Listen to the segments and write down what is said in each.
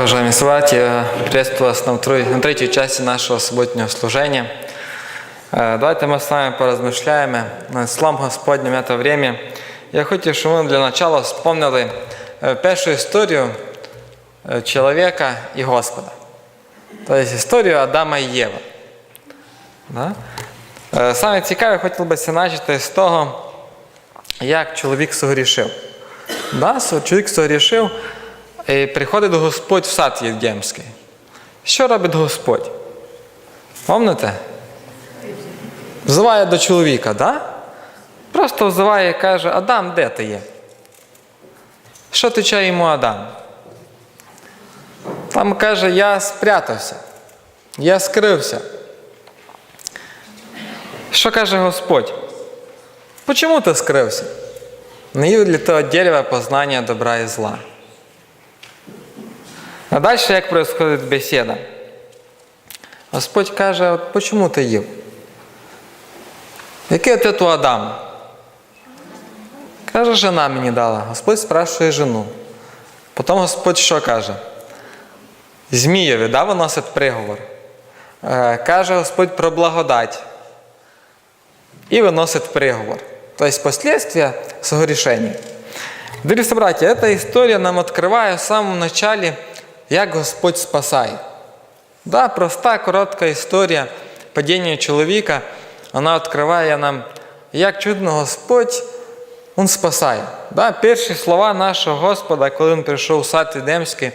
Уважаемые собратья, приветствую вас на третьей части нашего субботнего служения. Давайте мы с вами поразмышляем над Словом Господним это время. Я хочу, чтобы мы для начала вспомнили первую историю человека и Господа. То есть историю Адама и Єви. Да? Саме цікаве, хотів би почати з того, як чоловік согрішив. Да? Чоловік согрішив і приходить Господь в сад Єдемський. Що робить Господь? Пам'ятаєте? Взиває до чоловіка, да? Просто взиває і каже: Адам, де ти є? Що тичає йому Адам? Там каже: я спрятався, я скрився. Що каже Господь? Почему ти скрився? Не їв для того дерева познання добра і зла. А далі як происходит бесіда? Господь каже: от почему ти їв? Який ти у Адама? Каже, жена мені дала. Господь спрашує жену. Потім Господь що каже? Змієві, да, виносить приговор. Каже Господь про благодать. І виносить приговор. Тобто последствия согрішення. Дорогі браті, ця історія нам відкриває в самому началі, як Господь спасає. Да, проста, коротка історія падіння чоловіка, вона відкриває нам, як чудно Господь, Він спасає. Да, перші слова нашого Господа, коли Він прийшов у сад Едемський,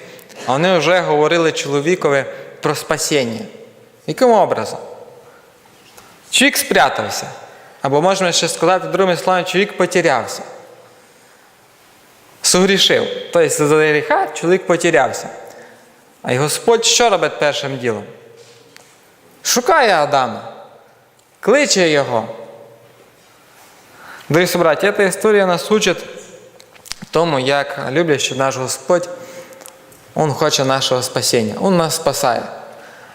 вони вже говорили чоловікові про спасіння. Яким образом? Чоловік спрятався. Або можна ще сказати другими словами, чоловік потерявся. Согрішив. Тобто за гріха чоловік потерявся. А й Господь що робить першим ділом? Шукає Адама. Кличе його. Дорогі браті, ця історія нас учить тому, як люблячий наш Господь, Він хоче нашого спасіння. Він нас спасає.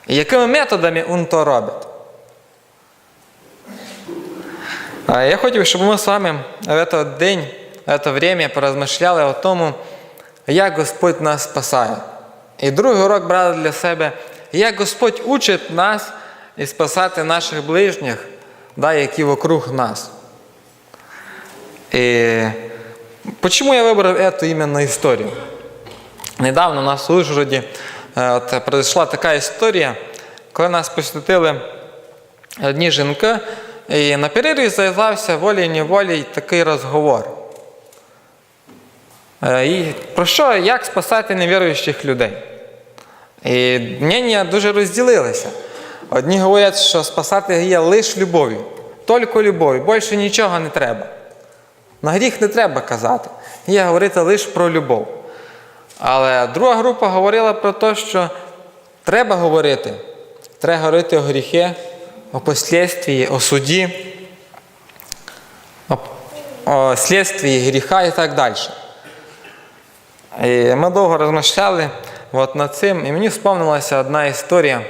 І якими методами Він то робить? Я хотів, щоб ми з вами в цей день, в це время порозмишляли о тому, як Господь нас спасає. І другий урок брали для себе, як Господь учить нас і спасати наших ближніх, да, які вокруг нас. І чому я вибрав цю іменно історію? Недавно у нас у Ужгороді произошла така історія, коли нас посвятили одні жінки, і на перерві зав'язався волей-неволей такий розговор. І про що, як спасати невіруючих людей? І мнення дуже розділилися. Одні говорять, що спасати є лише любов'ю. Тільки любов'ю, більше нічого не треба. На гріх не треба казати. Є говорити лише про любов. Але друга група говорила про те, що треба говорити. Треба говорити о гріхи, о послідствії, о суді, о слідствії гріха і так далі. І ми довго розмишляли над цим, і мені вспомнилася одна історія.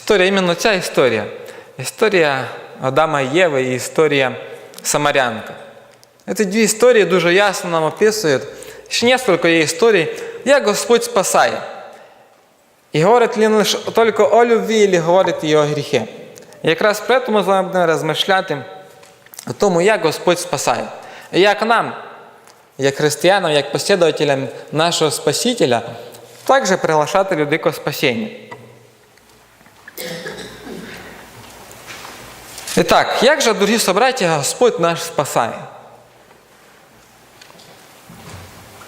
Іменно ця історія. Історія Адама і Єви і історія Самарянка. Ці дві історії дуже ясно нам описують. Ще кілька є історій, як Господь спасає. І говорить він лише тільки о любві, або говорить і о гріхи. І якраз про це ми з вами будемо розмишляти о тому, як Господь спасає. І як нам, як християнам, як послідователям нашого Спасителя, також приглашати людей до спасіння. І так, як же, дорогі собраті, Господь наш спасає?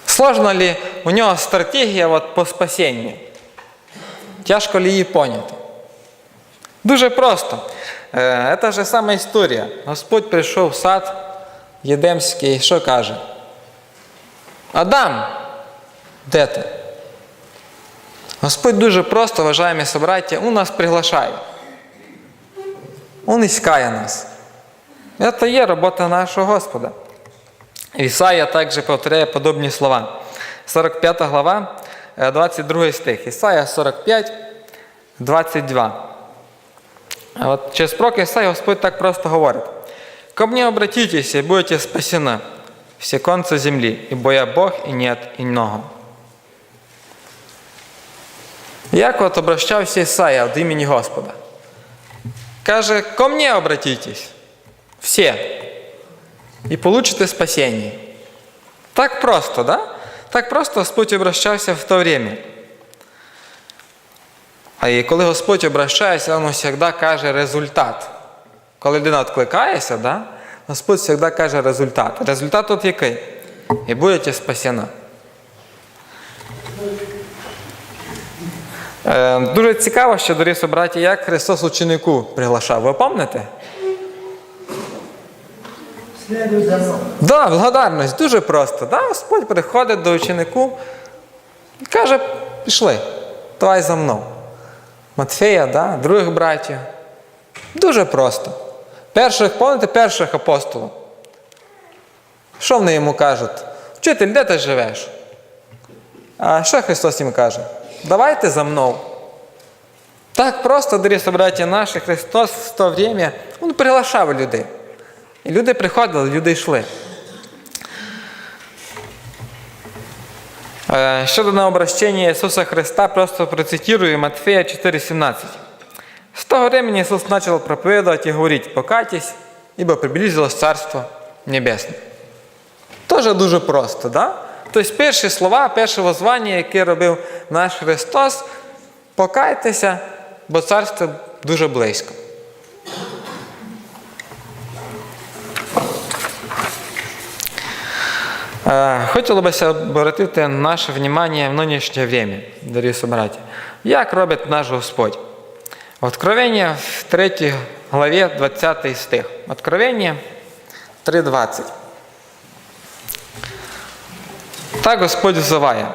Сложно ли у нього стратегія по спасінню? Тяжко ли її поняти? Дуже просто. Це ж сама історія. Господь прийшов в сад Єдемський і що каже? Адам, де ти? Господь дуже просто, уважаємо собраті, Він нас приглашає. Він іскає нас. Це є робота нашого Господа. Ісая також повторяє подобні слова. 45 глава, 22 стих. Ісая 45, 22. От через пророка Ісая Господь так просто говорить. «Ко мне обратитесь, и будете спасены, все концы земли, ибо я Бог, и нет иного». Як от обращався Ісая від імені Господа? Каже, ко мне обратитесь, все, і получите спасіння. Так просто, да? Так просто Господь обращався в то время. А і коли Господь обращається, Він завжди каже результат. Коли людина відкликається, да? Господь завжди каже результат. Результат от який? І будете спасена. Дуже цікаво, що, дорогі собраті, як Христос ученику приглашав. Ви пам'ятаєте? Да, благодарність. Дуже просто. Да? Господь приходить до ученику і каже, пішли, давай за мною. Матфея, да? Других братів. Дуже просто. Пам'ятаєте, перших апостолів? Що вони йому кажуть? Вчитель, де ти живеш? А що Христос їм каже? Давайте за мною. Так просто, дорогі собраті наші, Христос в то время, Він приглашав людей. І люди приходили, люди йшли. Щодо на обращення Ісуса Христа, просто процитирую Матфея 4,17. С того времени Иисус начал проповедовать и говорить, покайтесь, ибо приблизилось Царство Небесне. Тоже дуже просто, да? Тобто перші слова, перше воззвання, яке робив наш Христос, покайтеся, бо Царство дуже близько. Хотіло б обратити наше внимание в нинішнє время, дорогі собраті. Як робить наш Господь? Откровення в 3 главі 20 стих. Откровення 3:20. Так Господь взывая.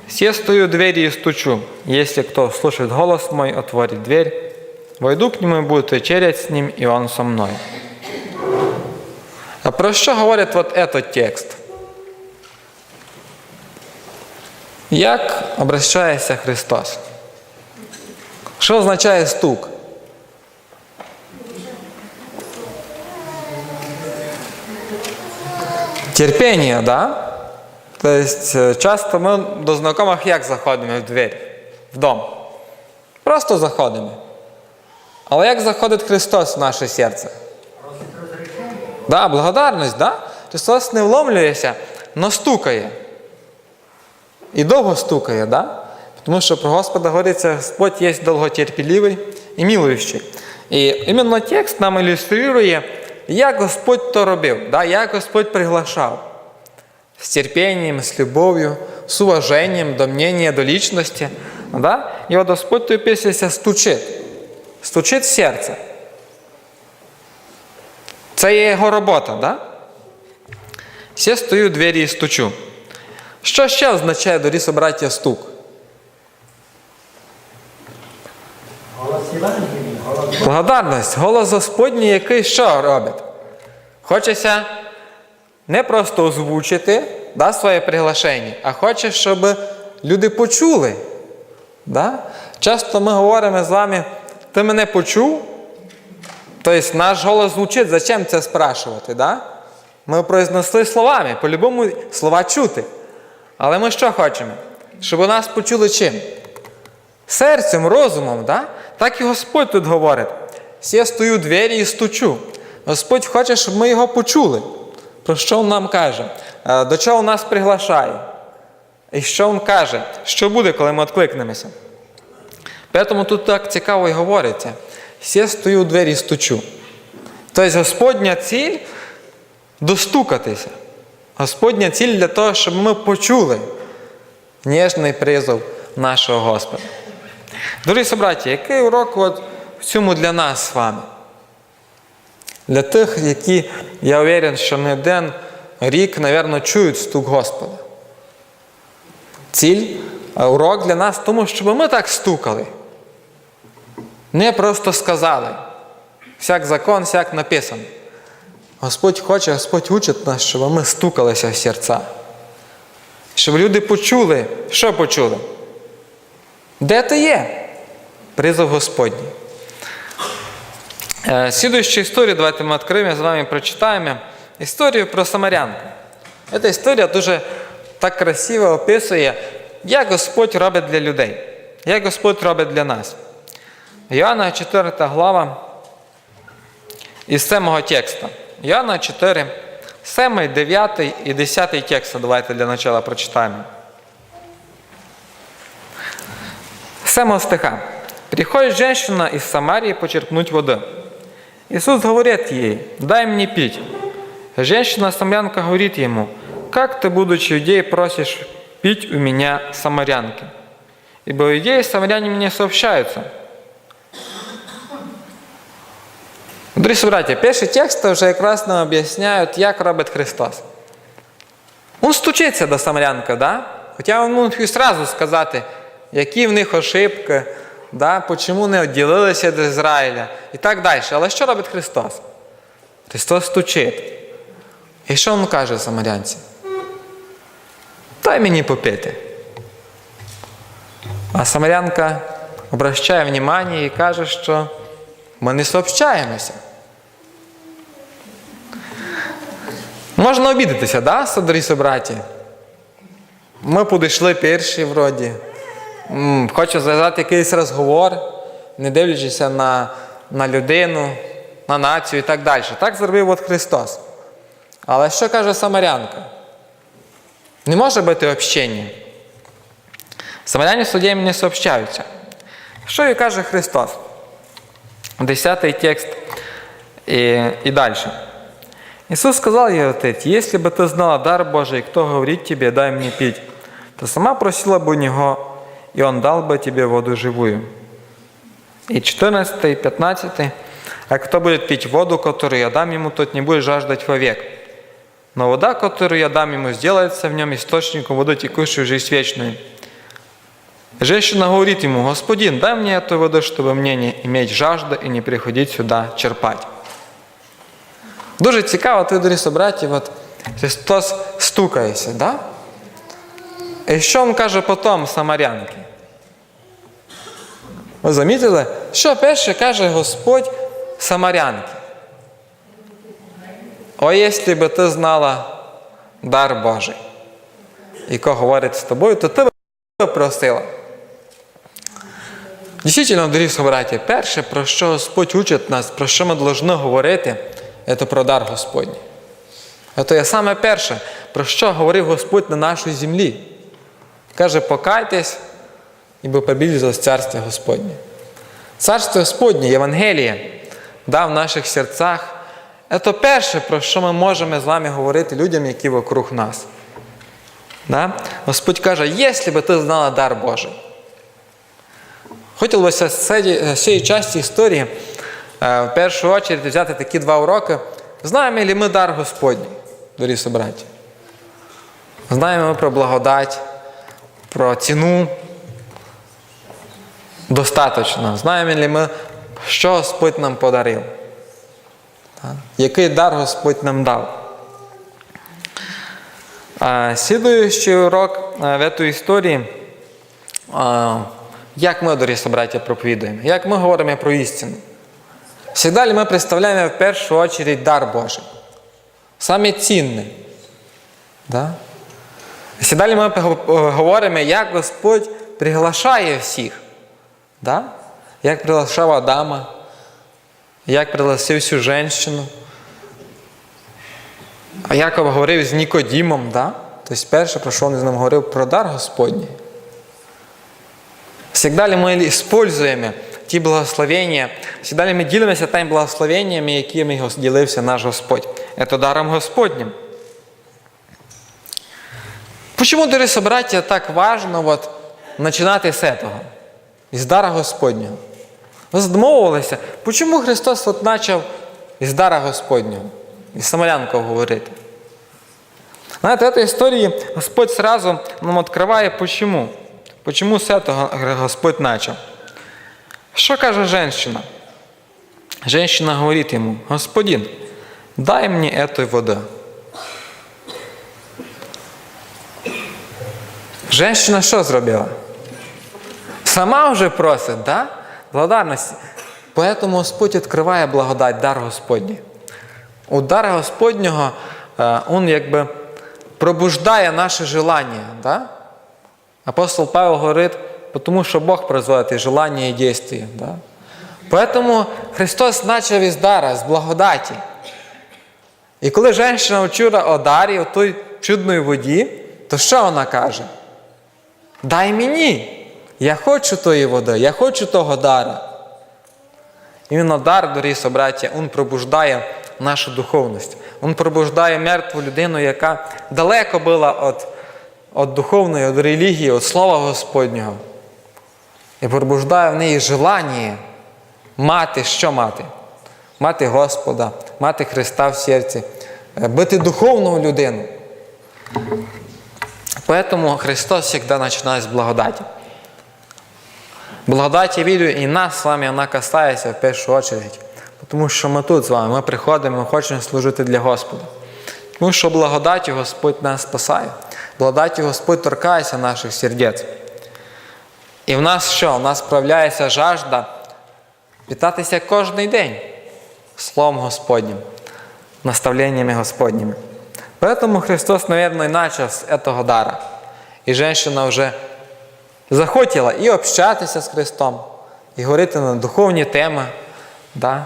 «Се стою у двери и стучу. Если кто слушает голос мой, отворит дверь. Войду к нему и буду вечерять с ним, и он со мной». А про що говорить вот этот текст? Як обращається Христос? Що означає стук? Терпіння, да? Тобто, часто ми до знайомих як заходимо в двері? В дом. Просто заходимо. Але як заходить Христос в наше серце? Да, благодарність, да? Христос не вломлюється, но стукає. І довго стукає, да? Тому що про Господа говориться, Господь є довготерпеливий і милуючий. І іменно текст нам ілюструє, як Господь то робив, да? Як Господь приглашав. З терпінням, з любов'ю, з уваженням до мнення, до лічності. Да? І от Господь той після стучить. Стучить в серце. Це є його робота, да? «Се стою у двері і стучу». Що ще означає, дорогі собраття, стук? Благодарність. Голос Господній, який що робить? Хочеться не просто озвучити, да, своє приглашення, а хоче, щоб люди почули. Да? Часто ми говоримо з вами, ти мене почув? Тобто наш голос звучить, зачем це спрашувати? Да? Ми произнесли словами, по-любому слова чути. Але ми що хочемо? Щоб у нас почули чим? Серцем, розумом, да? Так і Господь тут говорить. «Се стою у двері і стучу». Господь хоче, щоб ми його почули. Про що Він нам каже? До чого нас приглашає? І що Він каже? Що буде, коли ми відкликнемося? Тому тут так цікаво і говориться. «Се стою у двері і стучу». Тобто Господня ціль – достукатися. Господня ціль для того, щоб ми почули ніжний призов нашого Господа. Дорогі собраті, який урок от в цьому для нас з вами? Для тих, які, я уверен, що не один рік, мабуть, чують стук Господа. Ціль, урок для нас в тому, щоб ми так стукали. Не просто сказали. Всяк закон, всяк написано. Господь хоче, Господь учить нас, щоб ми стукалися в серця. Щоб люди почули. Що почули? Де ти є? Призов Господній. Слідуючу історію, давайте ми відкриємо, з вами прочитаємо. Історію про самарянку. Ця історія дуже так красиво описує, як Господь робить для людей. як Господь робить для нас. Іоанна 4 глава із 7 текста. Іоанна 4, 7, 9 і 10 текста. Давайте для начала прочитаємо. 7 стиха. «Приходит женщина из Самарии почерпнуть воды. Иисус говорит ей: дай мне пить. Женщина-самарянка говорит ему: как ты, будучи иудеей, просишь пить у меня, самарянки? Ибо иудеи и самаряне мне сообщаются». Дорогі браті, перші тексти вже якраз нам об'ясняють, як робить Христос. Він стучиться до самарянки, да? Хоча він міг одразу сказати, які в них ошибки, да? Чому не відділилися від Ізраїля і так далі. Але що робить Христос? Христос стучить. І що він каже самарянці? Дай мені попити. А самарянка обращає увагу і каже, що ми не сообщаємося. Можна обідатися, да, дорогі браті? Ми підійшли перші, вроді. Хочу зв'язати якийсь розговор, не дивлячись на людину, на націю і так далі. Так зробив от Христос. Але що каже самарянка? Не може бути общення. Самаряне з суддями не сообщаються. Що і каже Христос? 10 текст и дальше. Иисус сказал ей ответь: если бы ты знала дар Божий, кто говорит тебе, дай мне пить, то сама просила бы у него, и он дал бы тебе воду живую. И 14 и 15. А кто будет пить воду, которую я дам ему, тот не будет жаждать вовек. Но вода, которую я дам ему, сделается в нем источником воды, текущей в жизнь вечную. Женщина говорит ему: Господин, дай мне эту воду, чтобы мне не иметь жажды и не приходить сюда черпать. Дуже цікаво, дорогі браті, от Христос стукається, да? І що він каже потім самарянки? Ви замітили? Що перше каже Господь самарянки? О, якщо би ти знала дар Божий, який говорить з тобою, то ти б просила. Дійсно, дорогі браті, перше, про що Господь учить нас, про що ми повинні говорити, це про дар Господній. Це є саме перше, про що говорив Господь на нашій землі. Каже: покайтесь, ібо приблизилось Царство Господнє. Царство Господнє, Євангеліє, в наших серцях. Це перше, про що ми можемо з вами говорити людям, які вокруг нас. Да? Господь каже: якщо б ти знала дар Божий. Хотілося з цієї частини історії в першу чергу взяти такі два уроки. Знаємо ли ми дар Господній, дорогі браті? Знаємо ми про благодать, про ціну достатньо. Знаємо ли ми, що Господь нам подарив? Який дар Господь нам дав? Слідуючий урок в цій історії, як ми, дорогі браті, проповідуємо, як ми говоримо про істину. Всегда ли ми представляємо в першу чергу дар Божий? Саме цінний. Да? Всегда ли ми говоримо, як Господь приглашає всіх? Да? Як приглашав Адама, як пригласив цю жінку, а Яков говорив з Нікодімом, да? Тобто перше, про що він з ним говорив, про дар Господній. Всегда ли ми використовуємо ті благословення, всегда ли ми ділимося тими благословеннями, якими ділився наш Господь? Це даром Господнім. Чому, дорогі браті, так важливо починати з цього? Із дара Господнього. Ви задумовувалися, чому Христос почав із дара Господнього? Із самарянкою говорити. Знаєте, в цій історії Господь одразу нам відкриває, чому. Чому з цього Господь почав? Що каже жінка? Жінка говорить йому: Господин, дай мені эту воду. Жінка що зробила? Сама вже просить, да? Благодарності. Тому Господь відкриває благодать, дар Господній. У дара Господнього він якби пробуждає наше желання. Да? Апостол Павло говорить, потому что Бог производит и желание, и действие. Да? Поэтому Христос начав із дара, з благодаті. І коли жінка чула о дарі, о той чудної воді, то що вона каже? Дай мені, я хочу тої води, я хочу того дара. Іменно дар, дорогі собраті, він пробуждає нашу духовність. Він пробуждає мертву людину, яка далеко була від духовної, від релігії, від Слова Господнього. І пробуждає в неї желання мати, що мати? Мати Господа, мати Христа в серці, бути духовною людиною. Поэтому Христос всегда начинает с благодати. Благодать, я виду, и нас с вами она касается в першу очередь. Тому що ми тут з вами, ми приходимо, ми хочемо служити для Господа. Тому що благодаттю Господь нас спасає. Благодаттю Господь торкається наших сердець. І в нас що? У нас справляється жажда питатися кожен день Словом Господнім, наставленнями Господніми. Поэтому Христос, наверное, начав з этого дара. І жінка вже захотіла і общатися з Христом, і говорити на духовні теми, да?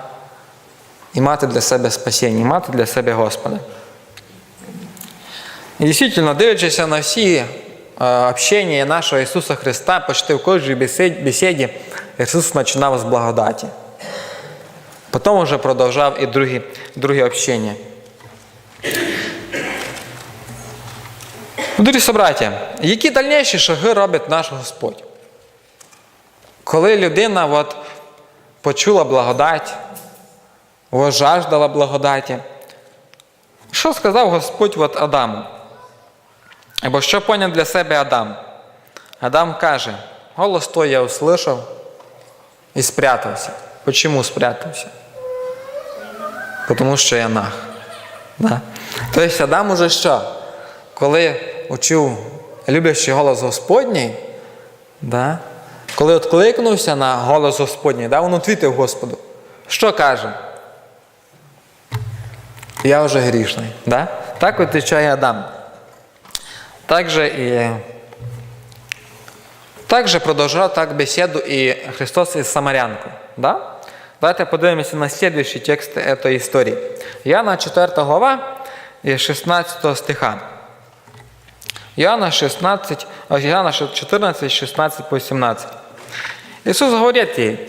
І мати для себе спасіння, і мати для себе Господа. І дійсно, дивлячись на всі общення нашого Ісуса Христа, почти в кожній бесіді Ісус починав з благодаті. Потім вже продовжав і другі общення. Дорогі собраті, які дальніші шаги робить наш Господь? Коли людина почула благодать, жаждала благодаті, що сказав Господь Адаму? Або що поняв для себе Адам? Адам каже, голос той я услышав і спрятався. Почему спрятався? Потому що я наг. Да? Тобто Адам уже що? Коли почув люблячий голос Господній, да? Коли відкликнувся на голос Господній, да? Він відповів Господу. Що каже? Я вже грішний. Да? Так відповідає Адам. Также продовжував так бесіду і Христос із Самарянкою. Да? Давайте подивимося на следующий текст этой історії. Іоанна 4 глава, 16 стиха. Иоанна 14, 16 по 17. Иисус говорит ей,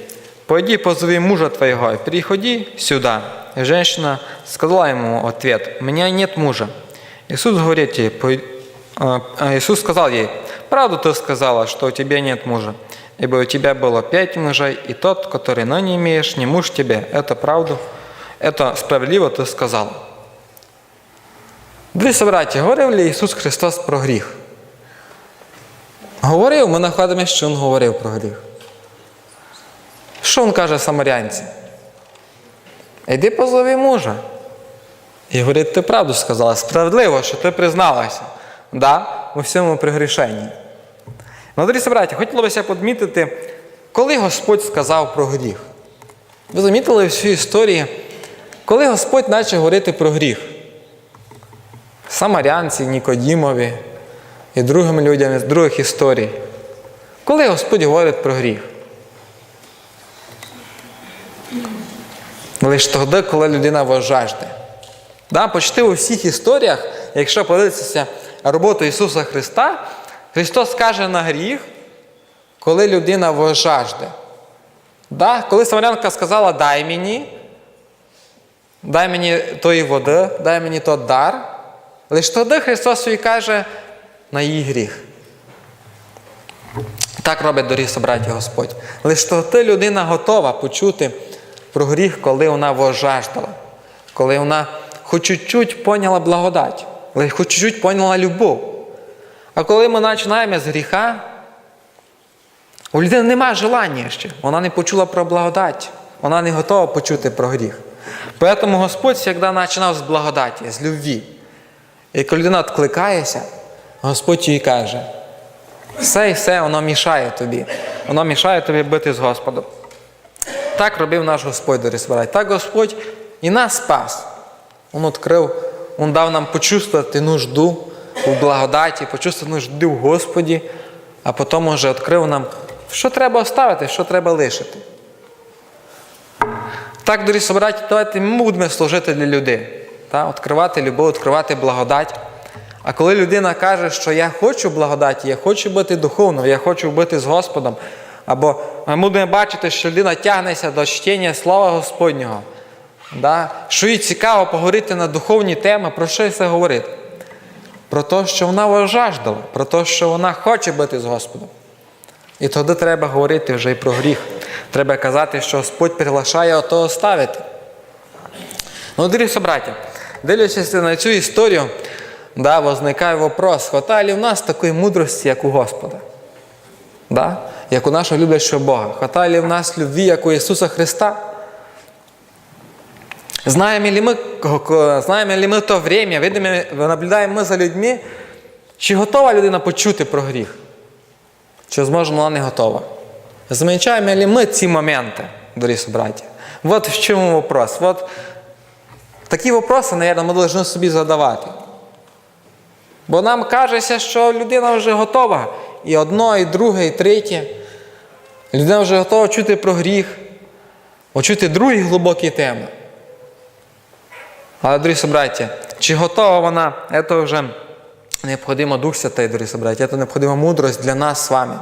пойди позови мужа твоего и приходи сюда. И женщина сказала ему в ответ, у меня нет мужа. Иисус сказал ей, правду ты сказала, что у тебя нет мужа, ибо у тебя было 5 мужей, и тот, который ныне имеешь, не муж тебе. Это правду, это справедливо ты сказала. Дорогі браті, говорив ли Ісус Христос про гріх? Говорив, ми знаходимо, що Він говорив про гріх. Що Він каже самарянці? Іди позови мужа. І говорить, ти правду сказала, справедливо, що ти призналася. Да, у всьому пригрішенні. Ну, дорогі браті, хотілося б підмітити, коли Господь сказав про гріх. Ви замітили всю історію, коли Господь почав говорити про гріх? Самарянці, Нікодімові і другим людям з других історій. Коли Господь говорить про гріх? Лише тоді, коли людина жажде. Да, почти у всіх історіях, якщо подивитися роботу Ісуса Христа, Христос каже на гріх, коли людина жажде. Да? Коли самарянка сказала, дай мені тої води, дай мені той дар, лише тоді Христос їй каже на її гріх. Так робить, дорогі собраті, Господь. Лише тоді людина готова почути про гріх, коли вона жаждала. Коли вона хоч чуть-чуть поняла благодать. Хоч чуть-чуть поняла любов. А коли ми починаємо з гріха, у людини немає желання ще. Вона не почула про благодать. Вона не готова почути про гріх. Тому Господь завжди починав з благодаті, з любві. І коли людина відкликається, Господь їй каже, все, воно мішає тобі. Воно мішає тобі бути з Господом. Так робив наш Господь, дорогі собраті. Так Господь і нас спас. Він відкрив, Він дав нам почувствувати нужду у благодаті, почувствувати нужду в Господі, а потім вже відкрив нам Що треба оставити, що треба лишити. Так, дорогі собраті, давайте ми будемо служити для людей. Відкривати любов, відкривати благодать. А коли людина каже, що я хочу благодаті, я хочу бути духовним, я хочу бути з Господом, або ми будемо бачити, що людина тягнеться до чтення Слова Господнього, що їй цікаво поговорити на духовні теми, про що це говорить? Про те, що вона його жаждала, про те, що вона хоче бути з Господом. І тоді треба говорити вже і про гріх. Треба казати, що Господь приглашає ото оставити. Дорогі собраті, дивлячись на цю історію, возникає вопрос, хватає ли в нас такої мудрості, як у Господа? Як у нашого люблячого Бога? Хватає ли в нас любві, як у Ісуса Христа? Знаємо ли ми то время, наблюдаємо ми за людьми, чи готова людина почути про гріх? Чи, можливо, вона не готова? Замічаємо ли ми ці моменти, дорогі собраті? От в чому вопрос. Такі вопроси, мабуть, ми повинні собі задавати. Бо нам кажеться, що людина вже готова. І одно, і друге, і третє. Людина вже готова чути про гріх, чути другі глибокі теми. Але, дорогі собраті, чи готова вона, це вже необхідно Дух Святий, дорогі собраті, це необхідна мудрость для нас з вами.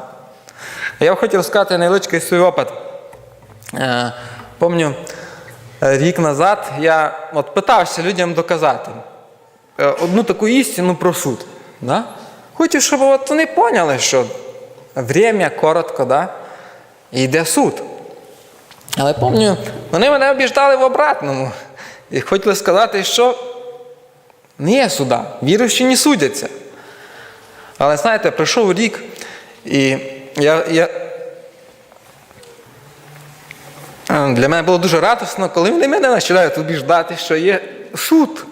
Я хотів розказати невеличкий свій опит. Пам'ятаю, рік назад я питався людям доказати одну таку істину про суд. Хотів, щоб вони поняли, що время коротко, і йде суд. Але пам'ятаю, вони мене обіждали в обратному. І хотіли сказати, що не є суда, віруючі не судяться. Але, знаєте, пройшов рік, і для мене було дуже радісно, коли вони мене починають убіждати, що є суд.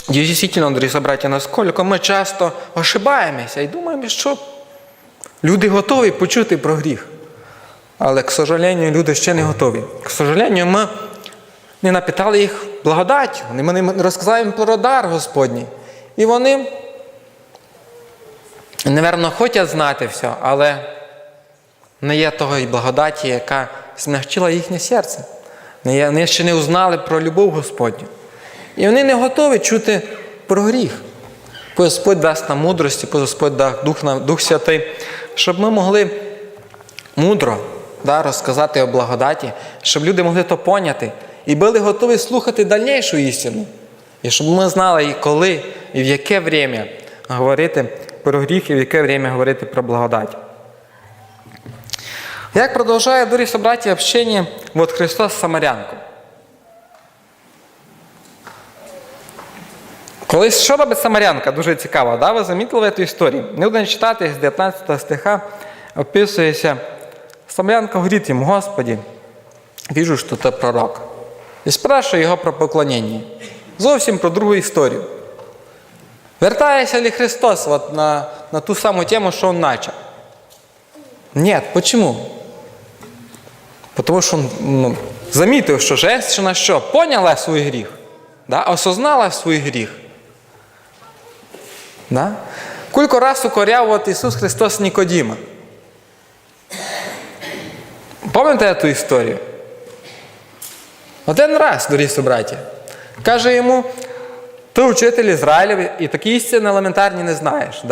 І дійсно, дорогі собраті, наскільки ми часто ошибаємося і думаємо, що люди готові почути про гріх. Але, к сожалению, люди ще не готові. К сожалению, ми не напитали їх благодаттю. Ми не розказали про дар Господній. І вони, напевно, хочуть знати все, але не є того і благодаті, яка змягчила їхнє серце. Вони ще не узнали про любов Господню. І вони не готові чути про гріх. Господь дасть нам мудрості, Господь дасть Дух Святий, щоб ми могли мудро розказати о благодаті, щоб люди могли то поняти і були готові слухати дальнішу істину. І щоб ми знали, і коли, і в яке время говорити про гріх, і в яке время говорити про благодать. Як продовжує, дорогі собраті, общення Христос з самарянкою. Колись, що робить самарянка? Дуже цікаво, ви замітили в цю історію? Не будемо читати, з 19 стиха описується. Самарянка говорить йому: Господи, вижу, що ти пророк. І спрашує його про поклонення. Зовсім про другу історію. Вертається ли Христос на ту саму тему, що він почав? Ні, чому? Тому що він замітив, що женщина що? Поняла свій гріх. Осознала свій гріх. Кілька раз укоряв Ісус Христос Нікодима. Пам'ятаєте ту історію? Один раз, дорогі собраті, каже йому: ти вчитель Ізраїлів, і такі істини елементарні не знаєш,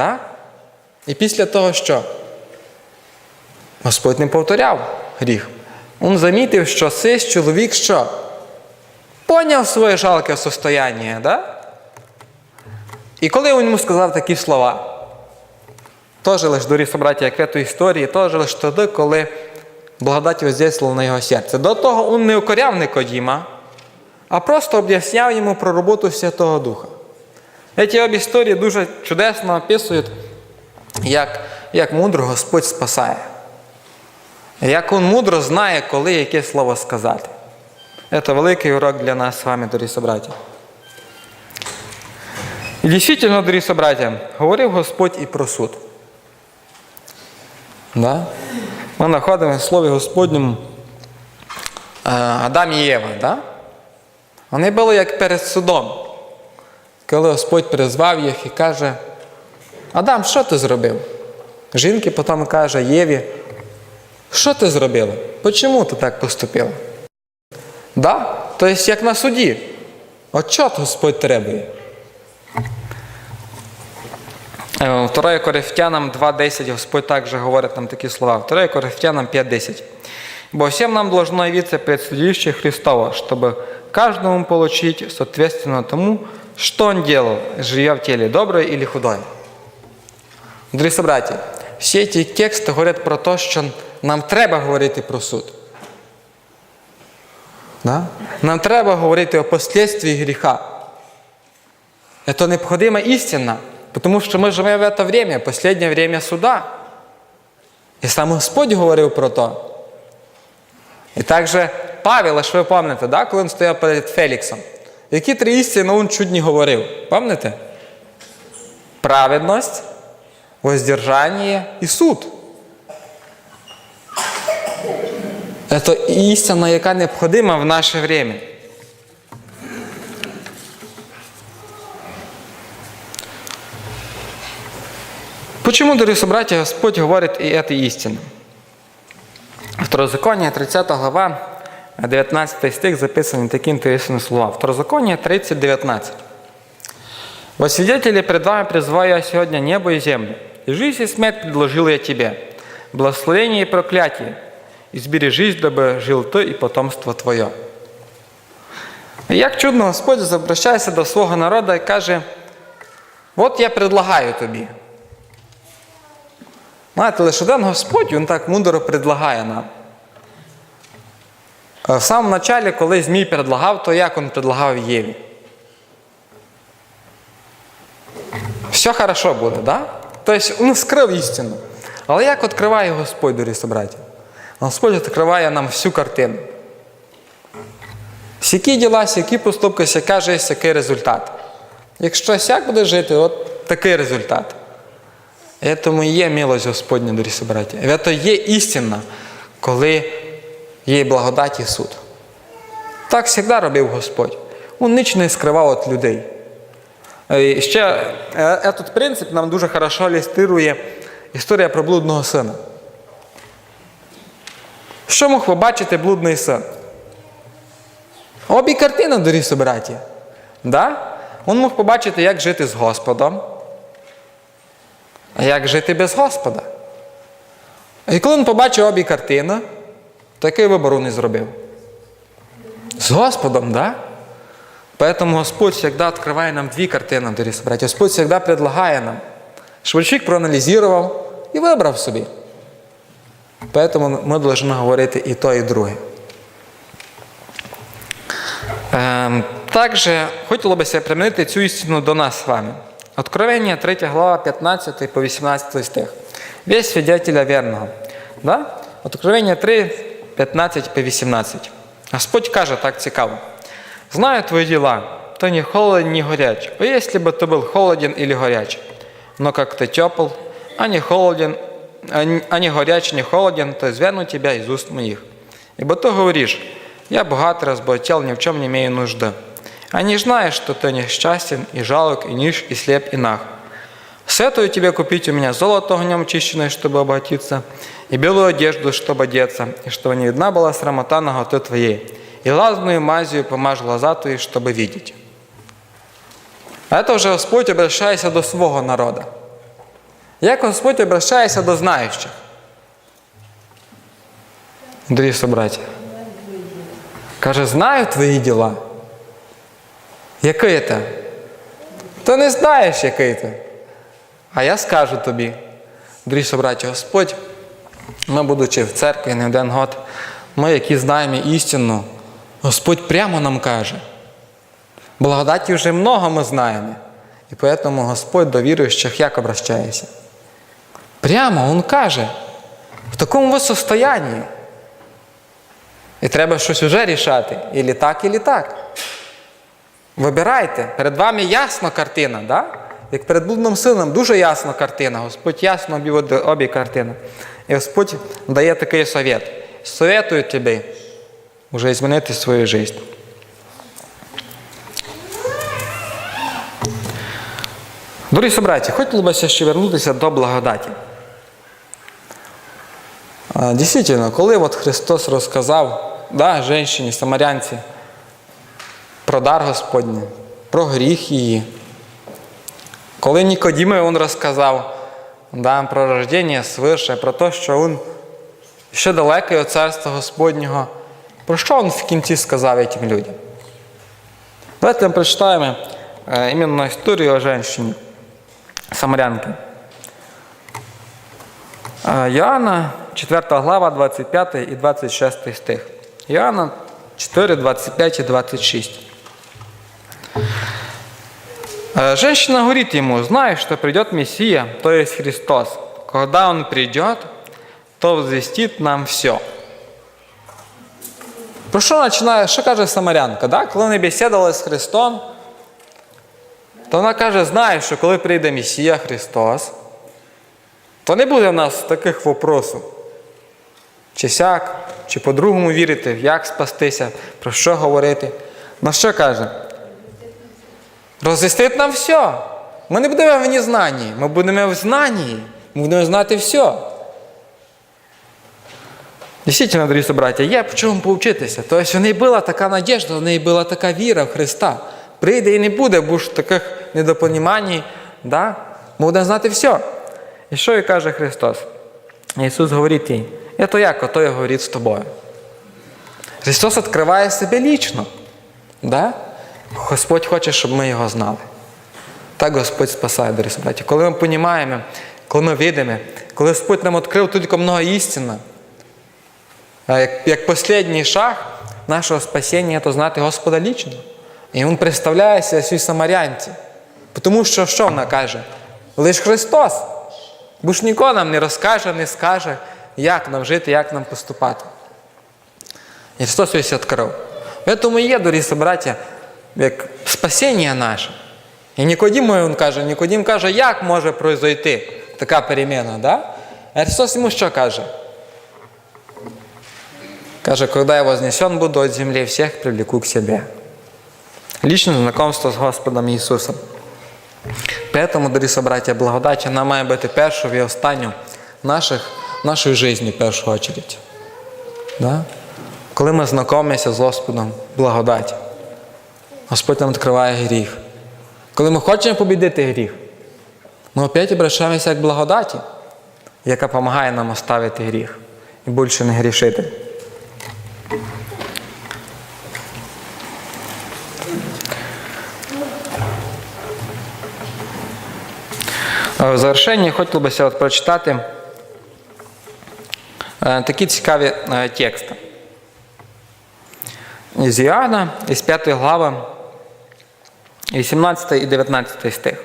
І після того що? Господь не повторяв гріх. Він замітив, що цей чоловік що? Поняв своє жалке состояние, І коли він йому сказав такі слова, теж лише, дорогі собраті, як в цій історії, теж лише тоді, коли благодать воздействувала на його серце. До того він не укоряв Никодима, а просто об'ясняв йому про роботу Святого Духа. Ці обі історії дуже чудесно описують, як мудро Господь спасає. Як Він мудро знає, коли яке слово сказати. Це великий урок для нас з вами, дорогі собраті. І дійсно, дорогі собраті, говорив Господь і про суд. Ми знаходимо в Слові Господньому Адам і Єва. Вони були як перед судом. Коли Господь призвав їх і каже: Адам, що ти зробив? жінки потім каже Єві, що ти зробила? Чому ти так поступила? Да? Тобто, як на суді. Отчет Господь требує. 2 Коринфянам 2:10 Господь также говорит нам такие слова. 2 Коринфянам 5:10. «Бо всем нам должно явиться пред судилище Христова, чтобы каждому получить соответственно тому, что он делал, живя в теле, доброе или худое». Дорогі собраті, всі ці тексти говорять про те, що нам треба говорити про суд. Да? Нам треба говорити о последствии гріха. Це необхідна істина, тому що ми живемо в це время, останнє время суда. І сам Господь говорив про це. І також Павел, аж ви пам'ятаєте, да, коли він стояв перед Феліксом, які 3 істини він чуть не говорив. Пам'ятаєте? Праведність, воздержання і суд. Це істина, яка необхідна в наше время. Почему, дорогі собраті, Господь говорить і этой істини? Второзаконие, 30 глава, 19 стих, записані такі інтересні слова. Второзаконие 30:19. «Во свидетели пред вами призываю я сегодня небо и землю, и жизнь и смерть предложил я тебе, благословение и проклятие, избери жизнь, дабы жил ты и потомство твоє». Як чудно Господь обращається до свого народу і каже, от я предлагаю тобі. Знаєте, лише один Господь, Він так мудро предлагає нам. В самому началі, коли Змій предлагав, то як він предлагав Єві? Все хорошо буде, да? Тобто, він скрив істину. Але як відкриває Господь, дорогі собраті? Господь відкриває нам всю картину. Всякі діла, всякі поступки, всяка життя, всякий результат. Якщо сяк буде жити, от такий результат. І тому є милость Господня, дорогі собраті. І це є істина, коли є благодать і суд. Так завжди робив Господь. Він ніч не скривав від людей. І ще цей принцип нам дуже хорошо ілюструє історія про блудного сина. Що мог побачити блудний син? Обі картини, дорогі собраті. Да? Він мог побачити, як жити з Господом, а як жити без Господа. І коли він побачив обі картини, то який вибору не зробив? З Господом, да? Поэтому Господь завжди відкриває нам 2 картини, дорогі собраті. Господь завжди предлагає нам, щоб чоловік проаналізував і вибрав собі. Поэтому ми повинні говорити і то, і друге. Також хотілося б примінити цю істину до нас з вами. Откровення, 3 глава, 15 по 18 стих. Весь свидетеля верного. Да? Откровення 3, 15 по 18. Господь каже так цікаво. «Знаю твої діла, то не холоден, не горяч. А если бы ты был холоден или горяч, но как ты тепл, а не горяч, не холоден, то изверну тебя из уст моих. Ибо ты говоришь, я богат, разбогател, ни в чем не имею нужды. А не знаешь, что ты несчастен, и жалок, и нищ, и слеп, и наг. Советую тебе купить у меня золото огнем чищенное, чтобы обогатиться, и белую одежду, чтобы одеться, и чтобы не видна была срамота наготы твоей, и лазную мазью помажь глаза твои, чтобы видеть». Это вже Господь обращається до свого народу. Як Господь обращається до знаючих? Дорогі собраті, каже, знаю твої діла. Який ти? Ти не знаєш, який ти. А я скажу тобі, дорогі собраті, Господь, ми, будучи в церкві не один год, ми, які знаємо істину, Господь прямо нам каже. Благодаті вже много ми знаємо. І тому Господь до віруючих як обращається? Прямо Він каже, в такому ви состоянні. І треба щось вже рішати. Ілі так, ілі так. Вибирайте. Перед вами ясна картина, да? Як перед блудним сином дуже ясна картина. Господь ясно обі картини. І Господь дає такий совет. Советую тобі вже змінити свою життя. Дорогі собраті, хотілося б ще вернутися до благодаті. Дійсно, коли от Христос розказав жінці, самарянці, про дар Господній, про гріх її, коли Нікодіму він розказав про рождення свише, про те, що він ще далекий від Царства Господнього, про що він в кінці сказав цим людям? Давайте ми прочитаємо іменно історію о жінці, самарянки. Йоанна, 4 глава, 25 і 26 стих. Йоанна 4, 25 и 26. Женщина говорит ему: «Знаешь, что придет Мессия, то есть Христос. Когда Он придет, то возвестит нам все». Про що каже самарянка? Коли вони бесідували з Христом, то вона каже: знаєш, що коли прийде Мессія Христос, то не буде в нас таких вопросів. Чи сяк, чи по-другому вірити, як спастися, про що говорити. На що каже? Розвістить нам все. Ми не будемо в незнанні, ми будемо в знанні. Ми будемо знати все. Дійсно, дорогі браті, є по чому поучитися. Тобто в неї була така надіжда, в неї була така віра в Христа. Прийде і не буде, бо ж таких недопонімань, ми будемо знати все. І що їй каже Христос? Ісус говорить їй: «Это як, ото я говорить з тобою». Христос відкриває себе лічно. Господь хоче, щоб ми Його знали. Так Господь спасає, дорогі браті. Коли ми розуміємо, коли ми видимо, коли Господь нам відкрив тільки много істини, як останній шаг нашого спасіння, то знати Господа лічно. І Він представляється цій самарянці. Тому що вона каже? Лиш Христос. Бо ж ніхто нам не розкаже, не скаже, як нам жити, як нам поступати. І Христос ось відкрив. Тому є, дорогі браті, як спасіння наше. І Нікодиму Нікодим каже, як може пройти така переміна, А Христос йому що каже? Каже: «Когда я вознесен буду от земли, всех привлеку к себе». Личное знакомство з Господом Ісусом. Тому, дорогі браті, благодать, вона має бути першою і останньою нашої житті, в першу чергу. Коли ми знайомимося з Господом, благодать, Господь нам відкриває гріх. Коли ми хочемо побідити гріх, ми опять обращаємося к благодаті, яка допомагає нам оставити гріх і більше не грішити. В завершенні хотілося б прочитати такі цікаві тексти. Із Іоанна, із 5 глави, 18 і 19 стих.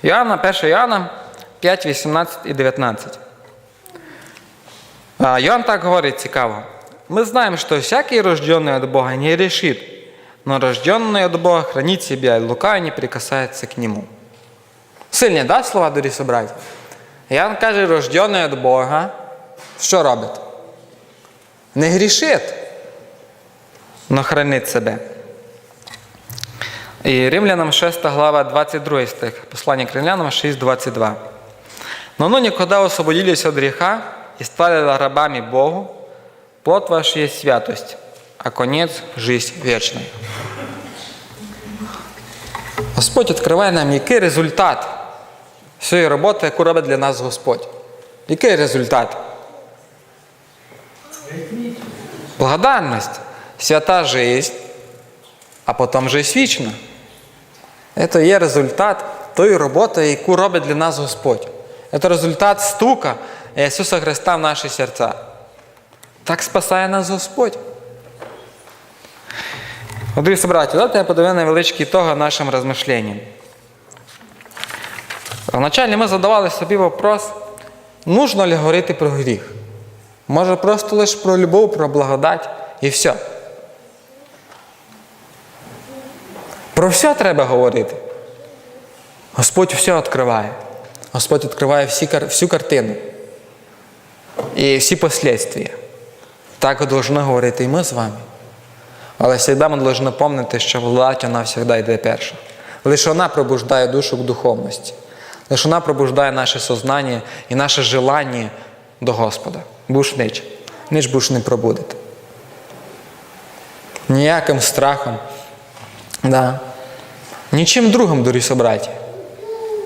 Іоанна, 1 Іоанна, 5, 18 і 19. Іоанн так говорить цікаво. «Мы знаем, что всякий, рожденный от Бога, не грешит, но рожденный от Бога хранит себя, и лукавый не прикасается к Нему». Сильні, слова, дорогі браті? Іоанн каже, рождений від Бога, що робить? Не грішить, но хранить себе. І Римлянам 6 глава, 22 стих, послання к Римлянам 6, 22. «Но ныне, когда освободились от греха и стали рабами Богу, плод ваш есть святость, а конец – жизнь вечная». Господь відкриває нам, який результат цієї роботи, яку робить для нас Господь. Який результат? Благодарність, свята життя, а потім життя вічна. Це є результат тої роботи, яку робить для нас Господь. Це результат стука Ісуса Христа в наші серця. Так спасає нас Господь. Дорогі браті, давайте я подивлю невеличкий ітог нашим розмишленням. Вначалі ми задавали собі вопрос, нужно ли говорити про гріх? Може просто лише про любов, про благодать і все. Про все треба говорити. Господь все відкриває. Господь відкриває всю картину. І всі послідствия. Так повинні говорити і ми з вами. Але завжди ми повинні пам'ятати, що благодать, вона завжди йде перша. Лише вона пробуждає душу к духовності. Лише вона пробуждає наше сознання і наше желання до Господа. будеш ніч будеш не пробудити. Ніяким страхом. Да. Нічим другим, дорогі собраті.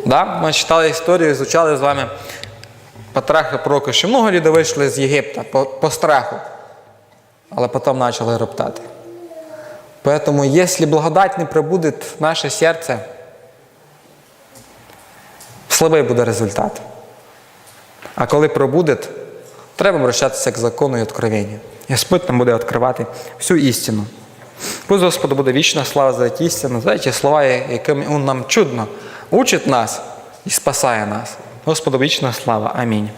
Да? Ми читали історію, звучали з вами Патраха пророка, що много людей вийшли з Єгипта по страху, але потім почали роптати. Поэтому, если благодать не пробудет в наше серце, слабий буде результат. А коли пробуде, треба обращатися к закону і откровенню. Господь нам буде відкривати всю істину. Пусть Господу буде вічна слава за ті істини, за ті слова, якими Він нам чудно учить нас і спасає нас. Господу вічна слава. Амінь.